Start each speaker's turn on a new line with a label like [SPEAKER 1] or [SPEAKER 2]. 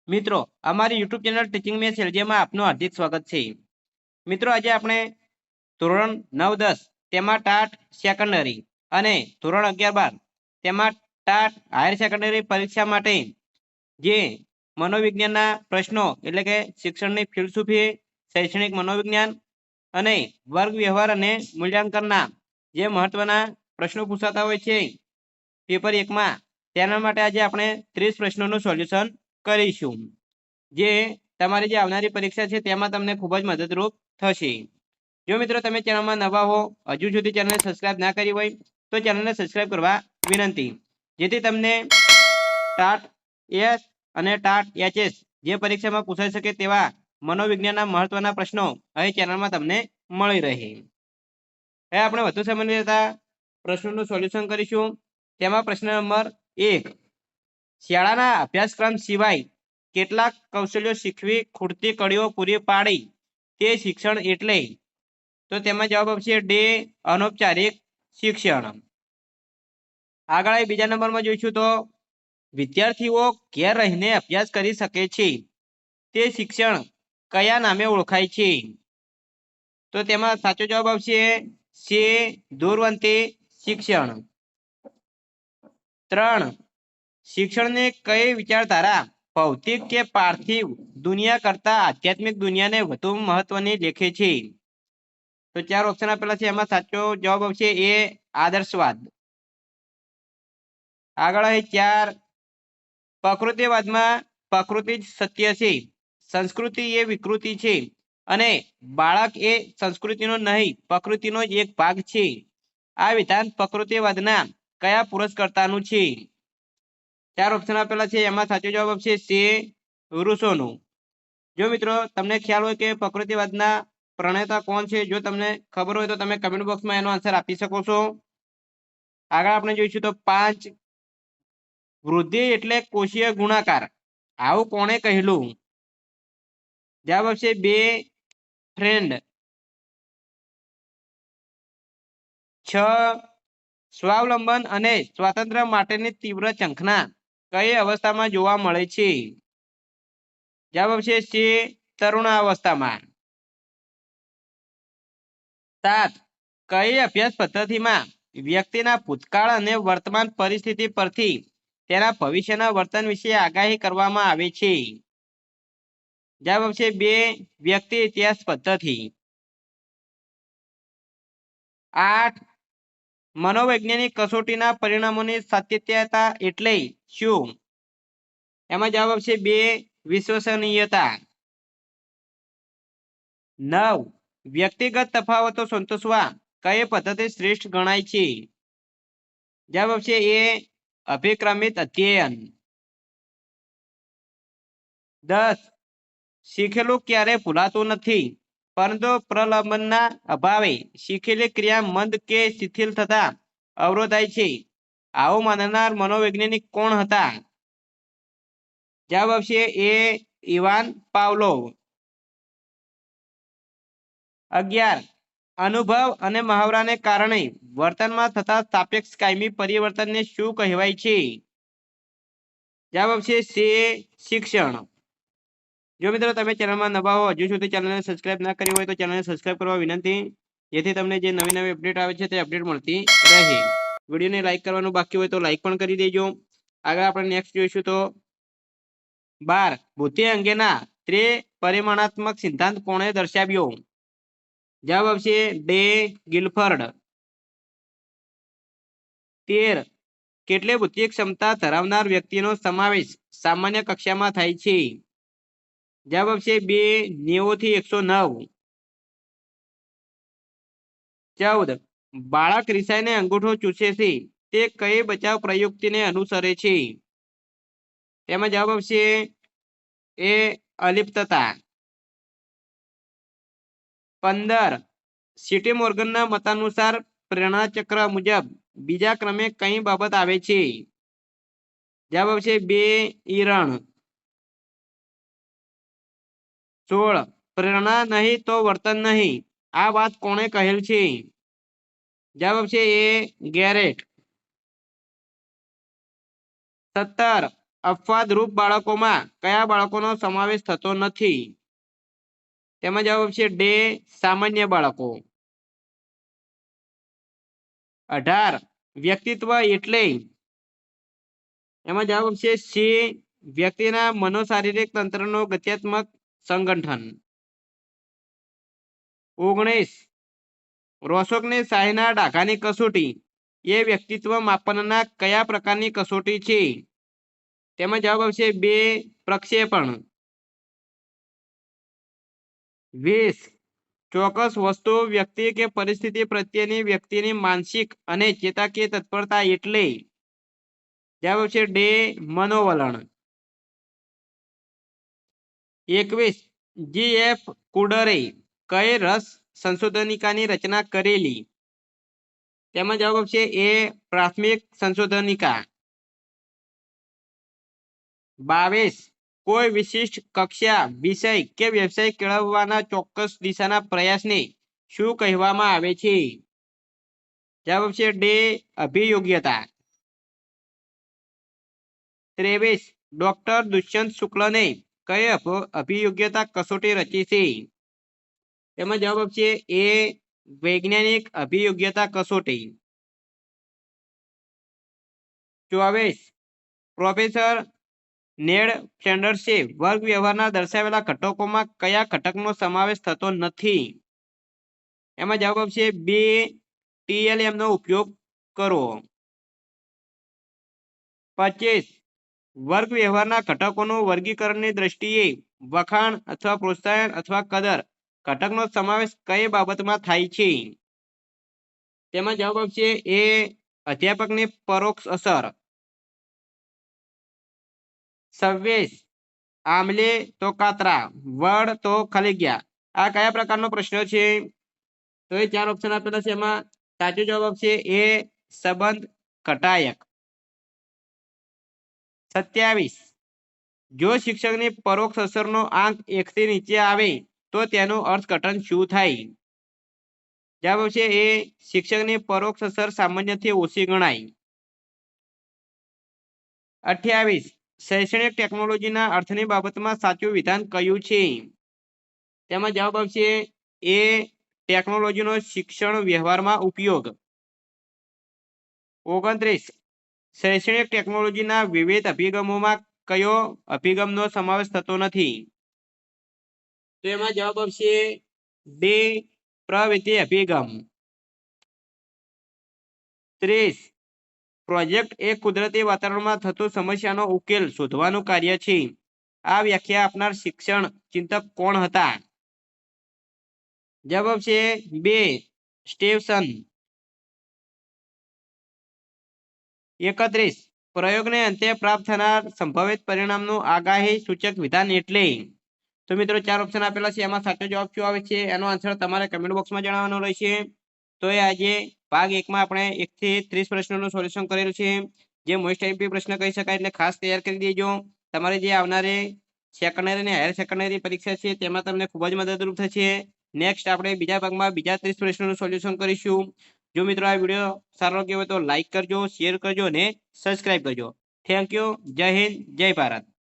[SPEAKER 1] મિત્રો અમારી YouTube channel teaching મે સેલજીમાં આપનું હાર્દિક સ્વાગત છે। મિત્રો આજે આપણે ધોરણ 9-10 તેમાં ટાટ સેકન્ડરી અને ધોરણ 11-12 તેમાં ટાટ હાયર સેકન્ડરી પરીક્ષા માટે જે મનોવિજ્ઞાનના પ્રશ્નો એટલે કે શિક્ષણની ફિલસૂફી, શૈક્ષણિક મનોવિજ્ઞાન અને વર્ગ વ્યવહાર અને મૂલ્યાંકનના જે મહત્વના પ્રશ્નો પૂછાતા હોય છે પેપર 1માં, તેના માટે આજે આપણે 30 પ્રશ્નોનું સોલ્યુશન કરીશું, જે તમારી જે આવનારી પરીક્ષા છે તેમાં તમને ખૂબ જ મદદરૂપ થશે। જો મિત્રો તમે ચેનલમાં નવા હો, હજુ સુધી ચેનલને સબસ્ક્રાઇબ ના કરી હોય તો ચેનલને સબસ્ક્રાઇબ કરવા વિનંતી, જેથી તમને ટાટ એસ અને ટાટ એચએસ જે પરીક્ષામાં પૂછાઈ શકે તેવા મનોવિજ્ઞાનના મહત્વના પ્રશ્નો અહીં ચેનલમાં તમને મળી રહે। હવે આપણે વધુ સમય લેતા પ્રશ્નોનું સોલ્યુશન કરીશું। તેમાં પ્રશ્ન નંબર 1, શાળાના અભ્યાસક્રમ સિવાય કેટલાક કૌશલ્યો શીખવી ખૂટતી કડીઓ પૂરી પાડી તે શિક્ષણ એટલે? તો તેમાં જવાબ આવશે ડે અનૌપચારિક શિક્ષણ। આગળ બીજા નંબરમાં જોઈશું તો વિદ્યાર્થીઓ ઘેર રહીને અભ્યાસ કરી શકે છે તે શિક્ષણ કયા નામે ઓળખાય છે? તો તેમાં સાચો જવાબ આવશે સે દૂરવંતી શિક્ષણ। 3, શિક્ષણની કઈ વિચારધારા ભૌતિક કે પાર્થિવ દુનિયા કરતા આધ્યાત્મિક દુનિયાને વધુ મહત્વની લેખે છે? તો 4 ઓપ્શન આપેલા છે, એમાં સાચો જવાબ આવશે એ આદર્શવાદ। આગળ 4, પ્રકૃતિવાદમાં પ્રકૃતિ જ સત્ય છે, સંસ્કૃતિ એ વિકૃતિ છે અને બાળક એ સંસ્કૃતિનો નહીં પ્રકૃતિનો જ એક ભાગ છે, આ વિધાન પ્રકૃતિવાદના કયા પુરસ્કર્તાનું છે? 4 ઓપ્શન આપેલા છે, એમાં સાચો જવાબ આવશે સે રૂસોનું। જો મિત્રો તમને ખ્યાલ હોય કે પ્રકૃતિવાદના પ્રણેતા કોણ છે, જો તમને ખબર હોય તો તમે કમેન્ટ બોક્સમાં એનો આન્સર આપી શકો છો। આગળ આપણે જોઈશું તો 5, વૃદ્ધિ એટલે કોષીય ગુણાકાર આવું કોણે કહેલું? જવાબ આવશે 2 ફ્રેન્ડ। 6, સ્વાવલંબન અને સ્વાતંત્ર્ય માટેની તીવ્ર ઝંખના કઈ અવસ્થામાં જોવા મળે છે? જવાબ આવશે સે તરુણાવસ્થામાં। 7, કઈ અભ્યાસ પદ્ધતિમાં વ્યક્તિના ભૂતકાળ અને વર્તમાન પરિસ્થિતિ પરથી તેના ભવિષ્યના વર્તન વિશે આગાહી કરવામાં આવે છે? જવાબ આવશે 2 વ્યક્તિ ઇતિહાસ પદ્ધતિ। 8, મનોવૈજ્ઞાનિક કસોટીના પરિણામોની સાતત્યતા એટલે શું? એમાં જવાબ આવશે 2 વિશ્વસનીયતા। 9, વ્યક્તિગત તફાવતો સંતોષવા કઈ પદ્ધતિ શ્રેષ્ઠ ગણાય છે? જવાબ આવશે એ અભિક્રમિત અધ્યયન। 10, શીખેલું ક્યારે ભૂલાતું નથી પરંતુ પ્રલંબનના અભાવે શીખેલી ક્રિયા મંદ કે શિથિલ થતા અવરોધાય છે, આવું માનનાર મનોવૈજ્ઞાનિક કોણ હતા? જવાબ આવશે એ ઇવાન પાવલોવ। 11, અનુભવ અને મહાવરાને કારણે વર્તનમાં થતા સાપેક્ષ કાયમી પરિવર્તનને શું કહેવાય છે? જવાબ આવશે સે શિક્ષણ। જો મિત્રો તમે ચેનલમાં નવા હો, હજુ સુધી ચેનલને સબસ્ક્રાઇબ ના કરી હોય તો ચેનલને સબસ્ક્રાઇબ કરવા વિનંતી, જેથી તમને જે નવી નવી અપડેટ આવે છે તે અપડેટ મળતી રહે। વિડીયોને લાઈક કરવાનું બાકી હોય તો લાઈક પણ કરી દેજો। આગળ આપણે નેક્સ્ટ જોઈશું તો 12, બુદ્ધિ અંગેના ત્રિપરિમાણાત્મક સિદ્ધાંત કોણે દર્શાવ્યો? જવાબ આવશે ડે ગિલફર્ડ। 13, કેટલી બુદ્ધિ ક્ષમતા ધરાવનાર વ્યક્તિનો સમાવેશ સામાન્ય કક્ષામાં થાય છે? જવાબ આવશે 2 90 થી 109। 14, બાળક રિસાઈને અંગૂઠો ચૂસે છે તે કઈ બચાવ પ્રયુક્તિને અનુસરે છે? તેમાં જવાબ આવશે એ અલિપ્તતા। 15, સીટી મોર્ગનના મતાનુસાર પ્રેરણા ચક્ર મુજબ બીજા ક્રમે કઈ બાબત આવે છે? જવાબ આવશે 2 ઈરણ। 16, પ્રેરણા નહીં તો વર્તન નહીં આ વાત કોણે કહેલ છે? જવાબ આવશે એ ગેરેટ। 17, અપવાદરૂપ બાળકોમાં કયા બાળકોનો સમાવેશ થતો નથી? તેમાં જવાબ છે ડે, સામાન્ય બાળકો. 18 વ્યક્તિત્વ એટલે? એમાં જવાબ છે સી, વ્યક્તિના મનોશારીરિક તંત્રનો ગત્યાત્મક સંગઠન. 19 રોશોકની શાહીના ડાઘાની કસોટી એ વ્યક્તિત્વ માપનના કયા પ્રકારની કસોટી છે? તેમાં જવાબ આવશે બે, પ્રક્ષેપણ. 20 ચોક્કસ વસ્તુ, વ્યક્તિ કે પરિસ્થિતિ પ્રત્યેની વ્યક્તિની માનસિક અને ચેતાકીય તત્પરતા એટલે? જવાબ છે ડે, મનોવલણ. 21 જી.એફ. કુડરે કઈ રસ સંશોધનિકાની રચના કરેલી? તેમાં જવાબ આવશે એ, પ્રાથમિક સંશોધનિકા. 22 કોઈ વિશિષ્ટ કક્ષા, વિષય કે વ્યવસાય કેળવવાના ચોક્કસ દિશાના પ્રયાસને શું કહેવામાં આવે છે? જવાબ છે ડે, અભિયોગ્યતા. 23 ડોક્ટર દુષ્યંત શુક્લને કઈ અભિયોગ્યતા કસોટી રચી છે? તેમાં જવાબ આવશે એ, વૈજ્ઞાનિક અભિયોગ્યતા કસોટી. 24 પ્રોફેસર નેડ ફ્લેન્ડર્સે વર્ગ વ્યવહારના દર્શાવેલા ઘટકોમાં કયા ઘટકનો સમાવેશ થતો નથી? એમાં જવાબ આવશે બી, TLM નો ઉપયોગ કરો. 25 વર્ગ વ્યવહારના ઘટકોનું વર્ગીકરણની દ્રષ્ટિએ વખાણ અથવા પ્રોત્સાહન અથવા કદર ઘટકનો સમાવેશ કઈ બાબતમાં થાય છે? તેમાં જવાબ આવશે એ, અધ્યાપકની પરોક્ષ અસર. 26 આમલે તો કાતરા, વડ તો ખલીગ્યા આ કયા પ્રકારનો પ્રશ્ન છે? તો એ 4 ઓપ્શન આપેલા છે, એમાં સાચો જવાબ આવશે એ, સંબંધ ઘટાયક. 27 જો શિક્ષકની પરોક્ષ અસરનો આંક 1 થી નીચે આવે તો તેનું અર્થઘટન શું થાય? જવાબ આવશે એ, શિક્ષકની પરોક્ષ અસર સામાન્યથી ઓછી ગણાય. 28 શૈક્ષણિક ટેકનોલોજીના અર્થની બાબતમાં સાચું વિધાન કયું છે? તેમાં જવાબ આવશે એ, ટેકનોલોજીનો શિક્ષણ વ્યવહારમાં ઉપયોગ. 29 શૈક્ષણિક ટેકનોલોજીના વિવિધ અભિગમોમાં કયો અભિગમનો સમાવેશ થતો નથી? તો એમાં જવાબ આવશે ડે, પ્રવૃત્તિ અભિગમ. 30 પ્રોજેક્ટ એ કુદરતી વાતાવરણમાં થતું સમસ્યાનો ઉકેલ શોધવાનું કાર્ય છે. આ વ્યાખ્યા આપનાર શિક્ષણ ચિંતક કોણ હતા? જવાબ છે બે, સ્ટીવન્સન. 31 પ્રયોગને અંતે પ્રાપ્ત થનાર સંભવિત પરિણામનું આગાહી સૂચક વિધાન એટલે? તો મિત્રો 4 ઓપ્શન આપેલા છે, એમાં સાચો જવાબ શું આવે છે એનો આન્સર તમારે કમેન્ટ બોક્સમાં જણાવવાનો રહેશે. તો એ આજે ભાગ 1 માં આપણે 1 થી 30 પ્રશ્નોનું સોલ્યુશન કરેલું છે, જે મોસ્ટ આઈએમપી પ્રશ્ન કહી શકાય, એટલે ખાસ તૈયાર કરી દેજો. તમારે જે આવનારી સેકન્ડરી અને હાયર સેકન્ડરી પરીક્ષા છે તેમાં તમને ખૂબ જ મદદરૂપ થશે. નેક્સ્ટ આપણે બીજા ભાગમાં બીજા 30 પ્રશ્નોનું સોલ્યુશન કરીશું. જો મિત્રો આ વિડીયો સારો લાગ્યો હોય તો લાઈક કરજો, શેર કરજો અને સબસ્ક્રાઇબ કરજો. Thank you. જય હિન્દ, જય ભારત.